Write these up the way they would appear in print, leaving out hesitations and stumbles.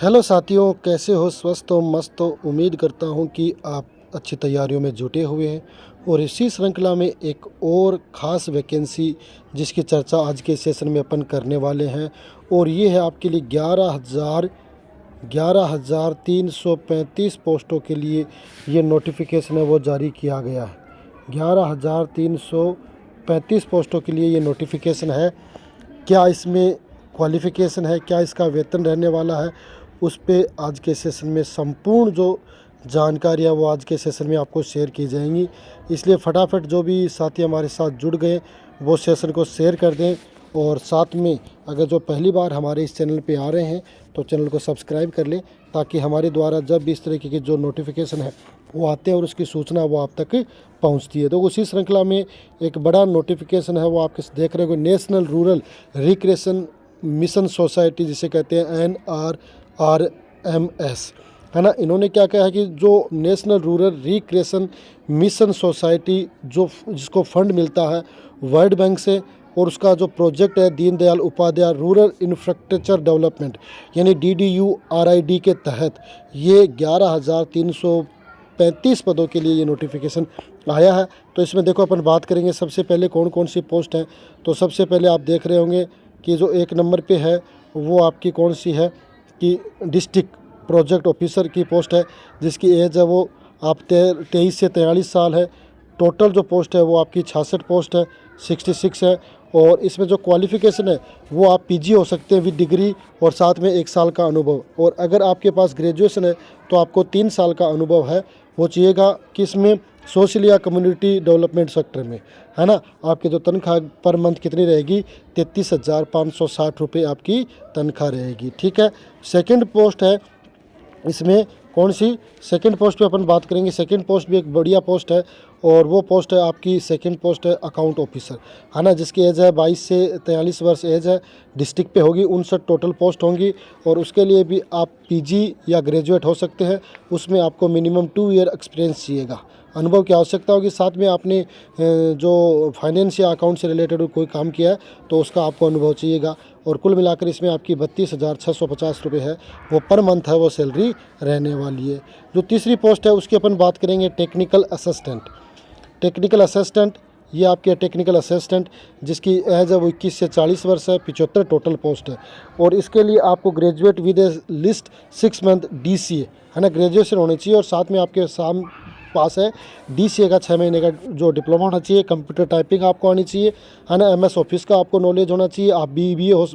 Hello साथियों, कैसे हो? स्वस्थ हो, मस्त हो? उम्मीद करता हूँ कि आप अच्छी तैयारियों में जुटे हुए हैं। और इसी श्रृंखला में एक और ख़ास वैकेंसी जिसकी चर्चा आज के सेशन में अपन करने वाले हैं, और ये है आपके लिए 11,335 पोस्टों के लिए ये नोटिफिकेशन है वो जारी किया गया है। 11,335 पोस्टों के लिए ये नोटिफिकेशन है। क्या इसमें क्वालिफ़िकेशन है, क्या इसका वेतन रहने वाला है, उस पे आज के सेशन में संपूर्ण जो जानकारी है वो आज के सेशन में आपको शेयर की जाएंगी। इसलिए फटाफट जो भी साथी हमारे साथ जुड़ गए वो सेशन को शेयर कर दें, और साथ में अगर जो पहली बार हमारे इस चैनल पे आ रहे हैं तो चैनल को सब्सक्राइब कर लें, ताकि हमारे द्वारा जब भी इस तरीके के जो नोटिफिकेशन है वो आते हैं और उसकी सूचना वो आप तक पहुंचती है। तो उसी श्रृंखला में एक बड़ा नोटिफिकेशन है वो आप देख रहे हो, national rural recreation mission society जिसे कहते हैं NRRMS, है ना। इन्होंने क्या कहा है कि जो national rural recreation mission society जिसको फंड मिलता है वर्ल्ड बैंक से, और उसका जो प्रोजेक्ट है Deendayal Upadhyaya rural infrastructure development यानी DDURID के तहत ये 11,335 पदों के लिए ये नोटिफिकेशन आया है। तो इसमें देखो अपन बात करेंगे सबसे पहले कौन कौन सी पोस्ट हैं। तो सबसे पहले आप देख रहे होंगे कि जो एक नंबर पे है वो आपकी कौन सी है कि डिस्ट्रिक्ट प्रोजेक्ट ऑफिसर की पोस्ट है, जिसकी एज है वो आप 23 से 43 साल है। टोटल जो पोस्ट है वो आपकी 66 पोस्ट है, 66 है। और इसमें जो क्वालिफ़िकेशन है वो आप PG हो सकते हैं विद डिग्री, और साथ में 1 साल का अनुभव। और अगर आपके पास ग्रेजुएशन है तो आपको 3 साल का अनुभव है वो चाहिएगा। किसमें? सोशल या कम्युनिटी डेवलपमेंट सेक्टर में, है ना। आपकी जो तनख्वाह पर मंथ कितनी रहेगी? 33,560 रुपये आपकी तनख्वाह रहेगी, ठीक है। सेकंड पोस्ट है इसमें कौन सी? सेकंड पोस्ट पे अपन बात करेंगे। सेकंड पोस्ट भी एक बढ़िया पोस्ट है, और वो पोस्ट है आपकी सेकंड पोस्ट है अकाउंट ऑफिसर, है ना, जिसकी एज है 22 से 43 वर्ष एज है। डिस्ट्रिक्ट पे होगी 59 टोटल पोस्ट होंगी, और उसके लिए भी आप PG या ग्रेजुएट हो सकते हैं। उसमें आपको मिनिमम 2 ईयर एक्सपीरियंस चाहिएगा, अनुभव की आवश्यकता होगी। साथ में आपने जो फाइनेंस या अकाउंट से रिलेटेड कोई काम किया है तो उसका आपको अनुभव चाहिएगा। और कुल मिलाकर इसमें आपकी 32,650 रुपये है वो पर मंथ है वो सैलरी रहने वाली है। जो तीसरी पोस्ट है उसकी अपन बात करेंगे टेक्निकल असिस्टेंट। टेक्निकल असिस्टेंट ये आपके टेक्निकल असिस्टेंट जिसकी एज है वो 21 से 40 वर्ष है, 75 टोटल पोस्ट है। और इसके लिए आपको graduate with A list 6 month DCA, है ना, ग्रेजुएशन होनी चाहिए। और साथ में आपके पास है DCA का 6 महीने का जो डिप्लोमा होना चाहिए। कंप्यूटर टाइपिंग आपको आनी चाहिए, है ना। MS ऑफिस का आपको नॉलेज होना चाहिए। आप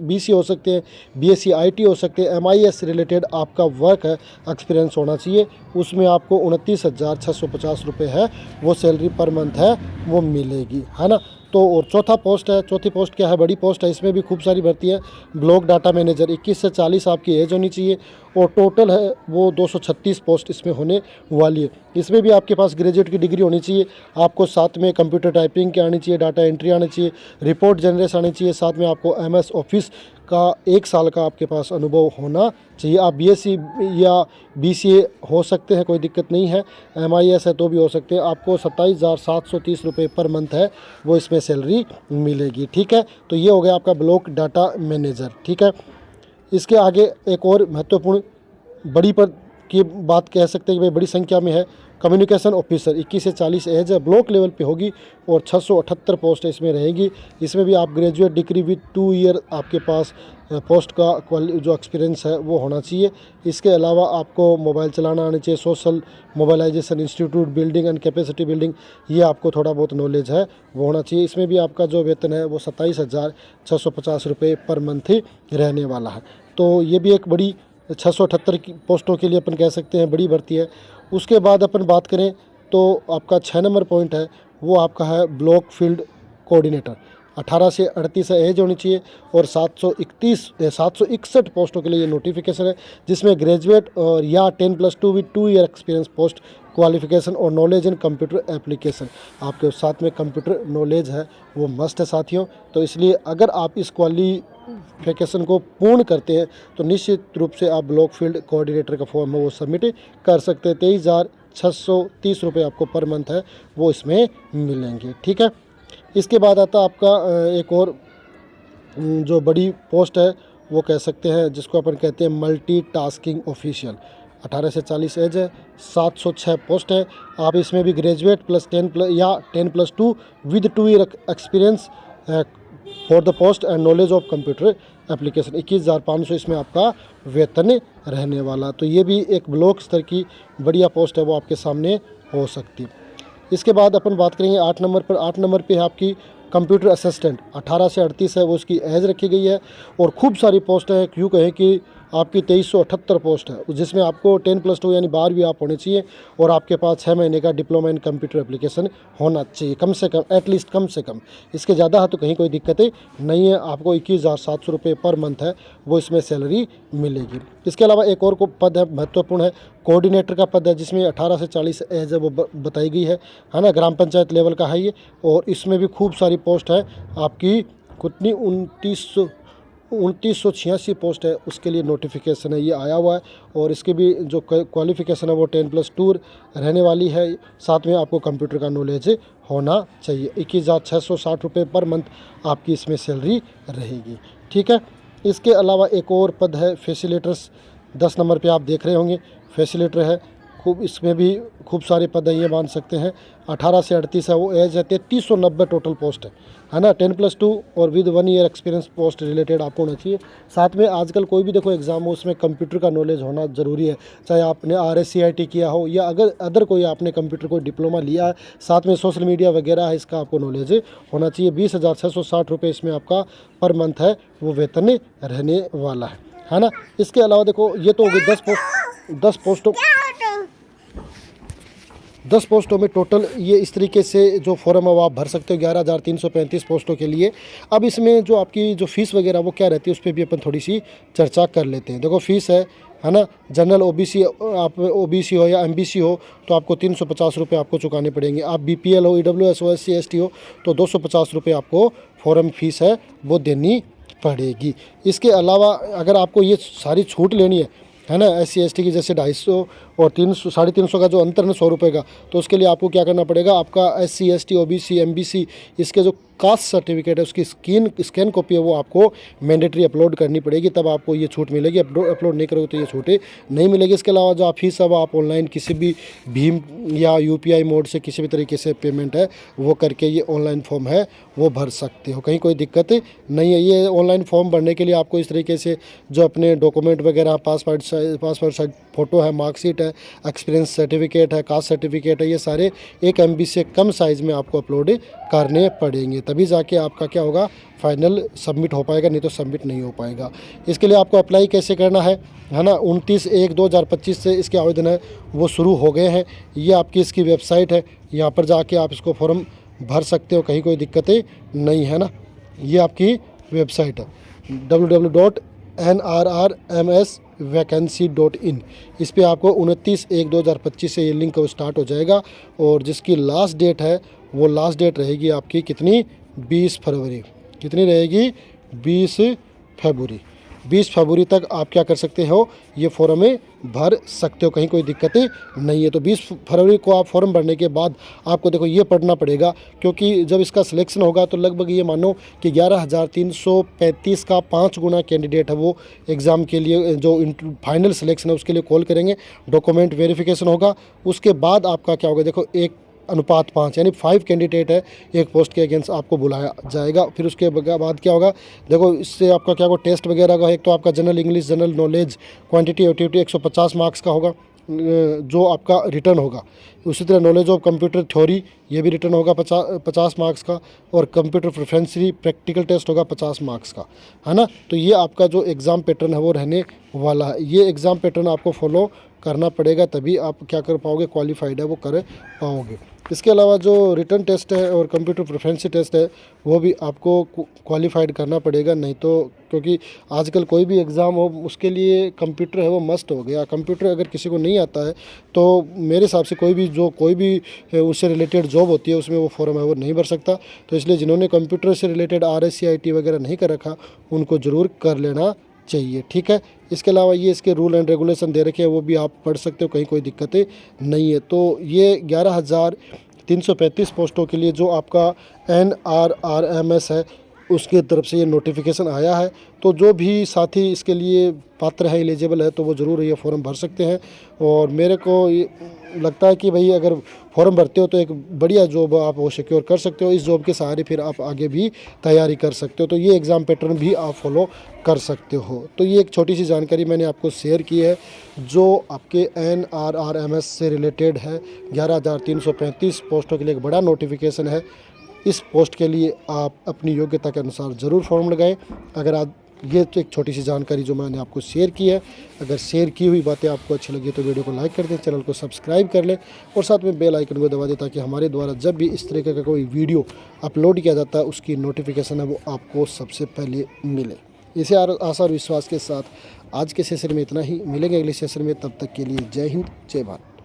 BC हो सकते हैं, BSc IT हो सकते हैं। MIS रिलेटेड आपका वर्क है एक्सपीरियंस होना चाहिए। उसमें आपको 29,650 रुपये है वो सैलरी पर मंथ है वो मिलेगी, है ना। तो और चौथा पोस्ट है, चौथी पोस्ट क्या है? बड़ी पोस्ट है, इसमें भी खूब सारी भर्ती है। ब्लॉक डाटा मैनेजर 21 से 40 आपकी एज होनी चाहिए, और टोटल है वो 236 पोस्ट इसमें होने वाली है। इसमें भी आपके पास ग्रेजुएट की डिग्री होनी चाहिए। आपको साथ में कंप्यूटर टाइपिंग की आनी चाहिए, डाटा एंट्री आनी चाहिए, रिपोर्ट जनरेशन आनी चाहिए। साथ में आपको MS ऑफिस का 1 साल का आपके पास अनुभव होना चाहिए। आप BSc या BCA हो सकते हैं, कोई दिक्कत नहीं है। MIS है तो भी हो सकते हैं। आपको 27,730 रुपये पर मंथ है वो इसमें सैलरी मिलेगी, ठीक है। तो ये हो गया आपका ब्लॉक डाटा मैनेजर, ठीक है। इसके आगे एक और महत्वपूर्ण बड़ी पद की बात कह सकते हैं कि भाई बड़ी संख्या में है। कम्युनिकेशन ऑफिसर 21 से 40 एज है, ब्लॉक लेवल पे होगी, और 678 पोस्ट इसमें रहेगी। इसमें भी आप ग्रेजुएट डिग्री विद 2 ईयर आपके पास पोस्ट का जो एक्सपीरियंस है वो होना चाहिए। इसके अलावा आपको मोबाइल चलाना आना चाहिए। Social mobilisation institute building and capacity building ये आपको थोड़ा बहुत नॉलेज है वो होना चाहिए। इसमें भी आपका जो वेतन है वो 27,650 रुपये पर मंथ ही रहने वाला है। तो ये भी एक बड़ी 678 की पोस्टों के लिए अपन कह सकते हैं बड़ी भर्ती है। उसके बाद अपन बात करें तो आपका 6 नंबर पॉइंट है वो आपका है ब्लॉक फील्ड कोऑर्डिनेटर। 18 से 38 एज होनी चाहिए, और 761 पोस्टों के लिए ये नोटिफिकेशन है, जिसमें ग्रेजुएट और या 10+2 with 2 year experience post qualification और नॉलेज इन कंप्यूटर एप्लीकेशन। आपके साथ में कंप्यूटर नॉलेज है वो मस्ट है साथियों। तो इसलिए अगर आप इस क्वालिफिकेशन को पूर्ण करते हैं तो निश्चित रूप से आप ब्लॉक फील्ड कोऑर्डिनेटर का फॉर्म है वो सबमिट कर सकते हैं। 23,630 रुपये आपको पर मंथ है वो इसमें मिलेंगे, ठीक है। इसके बाद आता आपका एक और जो बड़ी पोस्ट है वो कह सकते हैं, जिसको अपन कहते हैं मल्टीटास्किंग ऑफिशियल। 18 से 40 एज है, 706 पोस्ट है। आप इसमें भी ग्रेजुएट प्लस 10 या 10+2 with 2 year experience for the post and knowledge of computer application. 21,500 इसमें आपका वेतन रहने वाला। तो ये भी एक ब्लॉक स्तर की बढ़िया पोस्ट है, वो आपके सामने हो सकती है। इसके बाद अपन बात करेंगे 8 नंबर पर। 8 नंबर पे है आपकी कंप्यूटर असिस्टेंट। 18 से 38 है, वो उसकी एज रखी गई है। और खूब सारी पोस्ट है, यूँ कहें कि आपकी 2378 पोस्ट है, जिसमें आपको 10+2 यानी 12वीं आप होने चाहिए और आपके पास 6 महीने का डिप्लोमा इन कंप्यूटर एप्लीकेशन होना चाहिए, कम से कम, एटलीस्ट कम से कम। इसके ज़्यादा है तो कहीं कोई दिक्कतें नहीं है। आपको 21,700 रुपये पर मंथ है वो इसमें सैलरी मिलेगी। इसके अलावा एक और को पद है, महत्वपूर्ण है, कोऑर्डिनेटर का पद है, जिसमें 18 से 40 एज है वो बताई गई है ना। ग्राम पंचायत लेवल का है ये। और इसमें भी खूब सारी पोस्ट है आपकी, कितनी 2986 पोस्ट है, उसके लिए नोटिफिकेशन है, ये आया हुआ है। और इसके भी जो क्वालिफ़िकेशन है वो 10+2 रहने वाली है। साथ में आपको कंप्यूटर का नॉलेज होना चाहिए। 21,660 रुपये पर मंथ आपकी इसमें सैलरी रहेगी। ठीक है। इसके अलावा एक और पद है फैसिलिटेटर्स। 10 नंबर पे आप देख रहे होंगे, फैसिलिटेटर है। खूब इसमें भी खूब सारे पद हैं, ये मान सकते हैं। 18 से 38 है, वो एज है। 3390 टोटल पोस्ट है ना। 10+2 और with 1 year experience post related आपको होना चाहिए। साथ में आजकल कोई भी देखो एग्ज़ाम हो, उसमें कंप्यूटर का नॉलेज होना ज़रूरी है। चाहे आपने RSCIT किया हो या अगर अदर कोई आपने कंप्यूटर को डिप्लोमा लिया है, साथ में सोशल मीडिया वगैरह है, इसका आपको नॉलेज होना चाहिए। 20,660 रुपये इसमें आपका पर मंथ है वो वेतन रहने वाला है ना। इसके अलावा देखो, ये तो हो गई 10 पोस्टों में टोटल ये इस तरीके से जो फॉर्म है वो आप भर सकते हो 11,335 पोस्टों के लिए। अब इसमें जो आपकी जो फ़ीस वगैरह वो क्या रहती है, उस पर भी अपन थोड़ी सी चर्चा कर लेते हैं। देखो फ़ीस है ना। जनरल OBC, आप OBC हो या MBC हो तो आपको 350 रुपये आपको चुकाने पड़ेंगे। आप BPL हो, EWS हो, SC ST हो तो 250 रुपये आपको फॉर्म फीस है वो देनी पड़ेगी। इसके अलावा अगर आपको ये सारी छूट लेनी है ना, SC ST की, जैसे 250 और 300 350 का जो अंतर है 100 रुपये का, तो उसके लिए आपको क्या करना पड़ेगा, आपका SC ST OBC MBC इसके जो कास्ट सर्टिफिकेट है उसकी स्कैन कॉपी है वो आपको मैंडेटरी अपलोड करनी पड़ेगी, तब आपको ये छूट मिलेगी। अपलोड नहीं करोगे तो ये छूटें नहीं मिलेगी। इसके अलावा जो आप फीस है वो आप ऑनलाइन किसी भी भीम या UPI मोड से किसी भी तरीके से पेमेंट है वो करके ये ऑनलाइन फॉर्म है वो भर सकते हो, कहीं कोई दिक्कत नहीं है। ये ऑनलाइन फॉर्म भरने के लिए आपको इस तरीके से जो अपने डॉक्यूमेंट वगैरह, पासपोर्ट साइज फ़ोटो है, मार्कशीट है, एक्सपीरियंस सर्टिफिकेट है, कास्ट सर्टिफिकेट है, ये सारे 1 MB से कम साइज़ में आपको अपलोड करने पड़ेंगे, तभी जाके आपका क्या होगा, फाइनल सबमिट हो पाएगा, नहीं तो सबमिट नहीं हो पाएगा। इसके लिए आपको अप्लाई कैसे करना है ना। 29/1/2025 से इसके आवेदन है वो शुरू हो गए हैं। ये आपकी इसकी वेबसाइट है, यहाँ पर जाके आप इसको फॉर्म भर सकते हो, कहीं कोई दिक्कतें नहीं है ना। ये आपकी वेबसाइट है www.nrrmsvacancy.in। इस पे आपको 29/1/2025 से ये लिंक स्टार्ट हो जाएगा और जिसकी लास्ट डेट है वो लास्ट डेट रहेगी आपकी कितनी, 20 फरवरी। कितनी रहेगी, 20 फरवरी। 20 फरवरी तक आप क्या कर सकते हो, ये फॉर्म में भर सकते हो, कहीं कोई दिक्कतें नहीं है। तो 20 फरवरी को आप फॉर्म भरने के बाद आपको देखो ये पढ़ना पड़ेगा, क्योंकि जब इसका सिलेक्शन होगा तो लगभग ये मानो कि 11,335 का 5 गुना कैंडिडेट है वो एग्ज़ाम के लिए जो फाइनल सिलेक्शन है उसके लिए कॉल करेंगे। डॉक्यूमेंट वेरिफिकेशन होगा, उसके बाद आपका क्या होगा, देखो 1:5 यानी 5 कैंडिडेट है एक पोस्ट के अगेंस्ट आपको बुलाया जाएगा। फिर उसके बाद क्या होगा, देखो इससे आपका क्या होगा, टेस्ट वगैरह का, एक तो आपका general English, general knowledge, quantity activity 150 marks का होगा जो आपका रिटर्न होगा। उसी तरह नॉलेज ऑफ कंप्यूटर थ्योरी ये भी रिटर्न होगा 50 मार्क्स का, और कंप्यूटर प्रोफेंसी प्रैक्टिकल टेस्ट होगा 50 मार्क्स का, है ना। तो ये आपका जो एग्ज़ाम पैटर्न है वो रहने वाला है। ये एग्ज़ाम पैटर्न आपको फॉलो करना पड़ेगा, तभी आप क्या कर पाओगे, क्वालिफाइड है वो कर पाओगे। इसके अलावा जो रिटर्न टेस्ट है और कंप्यूटर प्रोफेंसी टेस्ट है वो भी आपको क्वालिफाइड करना पड़ेगा, नहीं तो, क्योंकि आजकल कोई भी एग्ज़ाम हो उसके लिए कंप्यूटर है वो मस्ट हो गया। कंप्यूटर अगर किसी को नहीं आता है तो मेरे हिसाब से कोई भी उससे रिलेटेड जॉब होती है उसमें वो फॉर्म है वो नहीं भर सकता। तो इसलिए जिन्होंने कंप्यूटर से रिलेटेड RSCIT वगैरह नहीं कर रखा उनको ज़रूर कर लेना चाहिए, ठीक है। इसके अलावा ये इसके रूल एंड रेगुलेशन दे रखे हैं वो भी आप पढ़ सकते हो, कहीं कोई दिक्कतें नहीं है। तो ये 11,335 पोस्टों के लिए जो आपका NRRMS है उसके तरफ से ये नोटिफिकेशन आया है। तो जो भी साथी इसके लिए पात्र है, एलिजिबल है, तो वो ज़रूर ये फॉर्म भर सकते हैं। और मेरे को ये लगता है कि भाई अगर फॉर्म भरते हो तो एक बढ़िया जॉब आप वो सिक्योर कर सकते हो। इस जॉब के सहारे फिर आप आगे भी तैयारी कर सकते हो। तो ये एग्ज़ाम पैटर्न भी आप फॉलो कर सकते हो। तो ये एक छोटी सी जानकारी मैंने आपको शेयर की है जो आपके NRRMS से रिलेटेड है। 11,335 पोस्टों के लिए एक बड़ा नोटिफिकेशन है। इस पोस्ट के लिए आप अपनी योग्यता के अनुसार ज़रूर फॉर्म लगाएं। अगर आप ये तो एक छोटी सी जानकारी जो मैंने आपको शेयर की है, अगर शेयर की हुई बातें आपको अच्छी लगी तो वीडियो को लाइक कर दें, चैनल को सब्सक्राइब कर लें और साथ में बेल आइकन को दबा दें ताकि हमारे द्वारा जब भी इस तरीके का कोई वीडियो अपलोड किया जाता है उसकी नोटिफिकेशन है वो आपको सबसे पहले मिले। इसे आशा और विश्वास के साथ आज के सेशन में इतना ही। मिलेंगे अगले सेशन में, तब तक के लिए जय हिंद, जय भारत।